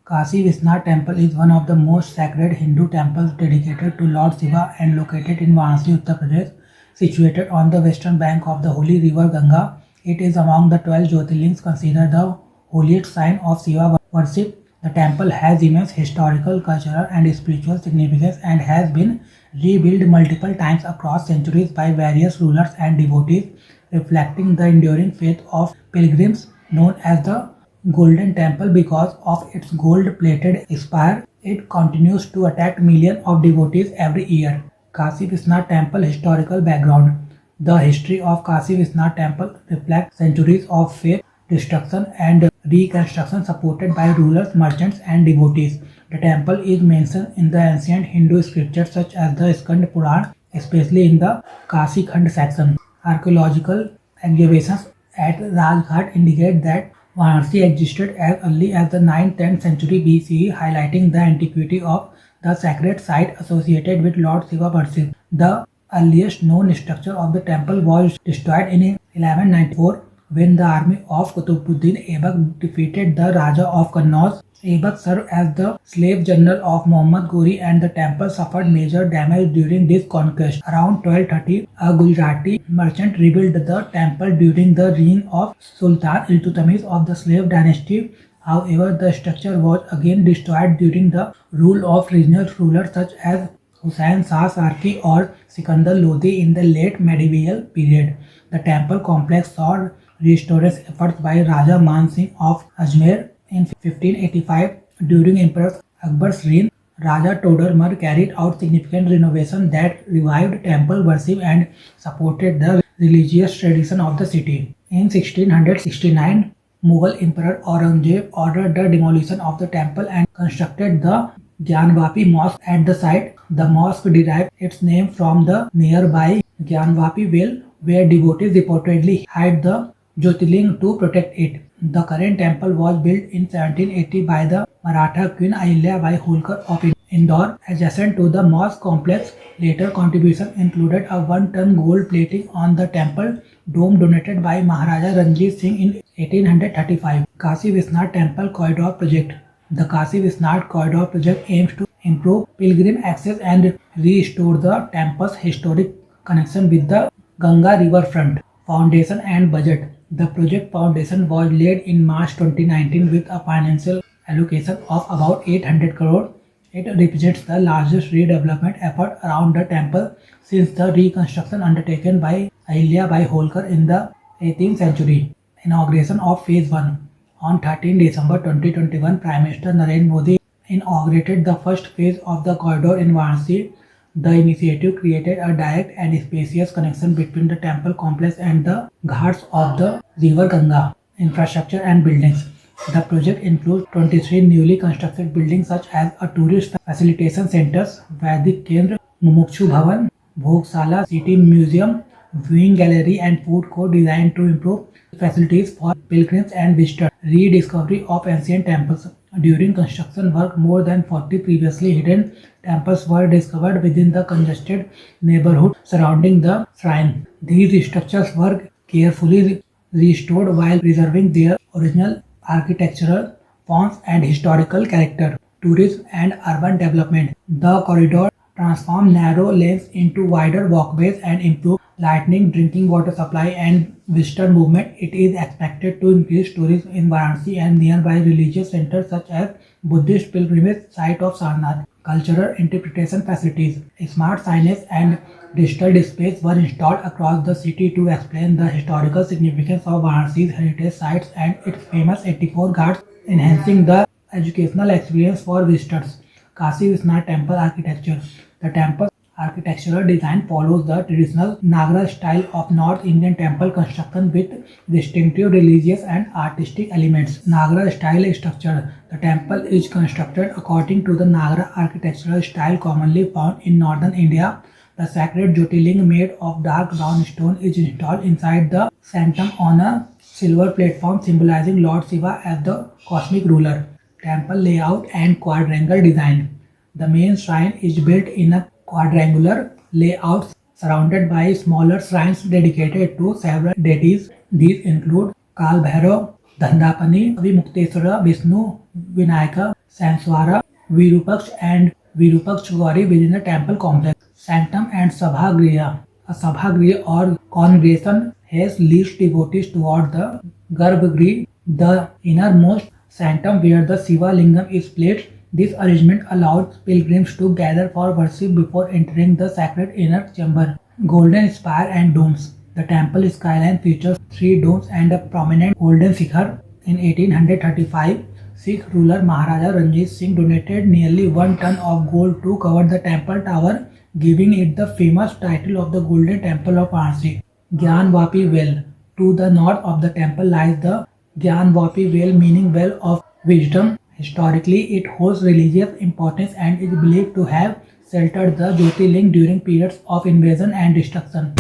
Kashi Vishwanath Temple is one of the most sacred Hindu temples dedicated to Lord Shiva and located in Varanasi, Uttar Pradesh. Situated on the western bank of the holy river Ganga, it is among the 12 Jyotirlings considered the holiest sign of Shiva worship. The temple has immense historical, cultural, and spiritual significance and has been rebuilt multiple times across centuries by various rulers and devotees, reflecting the enduring faith of pilgrims. Known as the Golden Temple because of its gold-plated spire, it continues to attract millions of devotees every year. Kashi Vishwanath Temple historical background. The history of Kashi Vishwanath Temple reflects centuries of faith, destruction, and reconstruction supported by rulers, merchants, and devotees. The temple is mentioned in the ancient Hindu scriptures such as the Skand Puran, especially in the Kashi Khand section. Archaeological excavations at Rajghat indicate that Varanasi existed as early as the 9th-10th century BCE, highlighting the antiquity of the sacred site associated with Lord Shiva worship. The earliest known structure of the temple was destroyed in 1194 when the army of Qutbuddin Aibak defeated the Raja of Kannauj. Aibak served as the slave general of Muhammad Ghori and the temple suffered major damage during this conquest. Around 1230, a Gujarati merchant rebuilt the temple during the reign of Sultan Iltutmish of the slave dynasty. However, the structure was again destroyed during the rule of regional rulers such as Hussain Shah Sarki or Sikandar Lodi in the late medieval period. The temple complex saw restoration efforts by Raja Man Singh of Ajmer in 1585. During Emperor Akbar's reign, Raja Todar Mar carried out significant renovation that revived temple worship and supported the religious tradition of the city. In 1669, Mughal Emperor Aurangzeb ordered the demolition of the temple and constructed the Gyanvapi Mosque at the site. The mosque derived its name from the nearby Gyanvapi well, where devotees reportedly hide the Jyotirling to protect it. The current temple was built in 1780 by the Maratha Queen Ahilya Bai Holkar of Indore, adjacent to the mosque complex. Later contribution included a 1-ton gold plating on the temple dome donated by Maharaja Ranjit Singh in 1835. Kashi Vishwanath Temple Corridor Project. The Kashi Vishwanath Corridor Project aims to improve pilgrim access and restore the temple's historic connection with the Ganga riverfront. Foundation and budget. The project foundation was laid in March 2019 with a financial allocation of about 800 crore. It represents the largest redevelopment effort around the temple since the reconstruction undertaken by Ahilya Bai Holkar in the 18th century. Inauguration of Phase 1. On 13 December 2021, Prime Minister Narendra Modi inaugurated the first phase of the corridor in Varanasi. The initiative created a direct and spacious connection between the temple complex and the ghats of the river Ganga. Infrastructure and buildings. The project includes 23 newly constructed buildings such as a tourist facilitation centers, Vaidik Kendra, Mumukshu Bhavan, Bhogsala, City Museum, viewing gallery and food court designed to improve facilities for pilgrims and visitors. Rediscovery of ancient temples. During construction work, more than 40 previously hidden temples were discovered within the congested neighborhood surrounding the shrine. These structures were carefully restored while preserving their original architectural forms and historical character. Tourism and urban development. The corridor transformed narrow lanes into wider walkways and improved lighting, drinking water supply, and visitor movement. It is expected to increase tourism in Varanasi and nearby religious centers such as Buddhist pilgrimage site of Sarnath. Cultural interpretation facilities. Smart signage and digital displays were installed across the city to explain the historical significance of Varanasi's heritage sites and its famous 84 ghats, enhancing the educational experience for visitors. Kashi Vishwanath Temple Architecture. The temple's architectural design follows the traditional Nagara style of North Indian temple construction with distinctive religious and artistic elements. Nagara style structure. The temple is constructed according to the Nagara architectural style commonly found in northern India. The sacred Jyotirling made of dark brown stone is installed inside the sanctum on a silver platform symbolizing Lord Shiva as the cosmic ruler. Temple layout and quadrangle design. The main shrine is built in a quadrangular layout surrounded by smaller shrines dedicated to several deities. These include Kal Bhairav, Dandapani, Vimukteswara, Vishnu, Vinayaka, Sanswara, Virupaksh and Virupaksh Gauri within the temple complex. Sanctum and Sabhagriha. A Sabhagriha or congregation has least devotees toward the Garbhagriha, the innermost sanctum where the Shiva Lingam is placed. This arrangement allows pilgrims to gather for worship before entering the sacred inner chamber. Golden spire and domes. The temple skyline features three domes and a prominent golden shikhar. In 1835, Sikh ruler Maharaja Ranjit Singh donated nearly 1 ton of gold to cover the temple tower, giving it the famous title of the Golden Temple of Varanasi. Gyanvapi Well. To the north of the temple lies the Gyanvapi Well, meaning well of wisdom. Historically, it holds religious importance and is believed to have sheltered the Jyotirling during periods of invasion and destruction.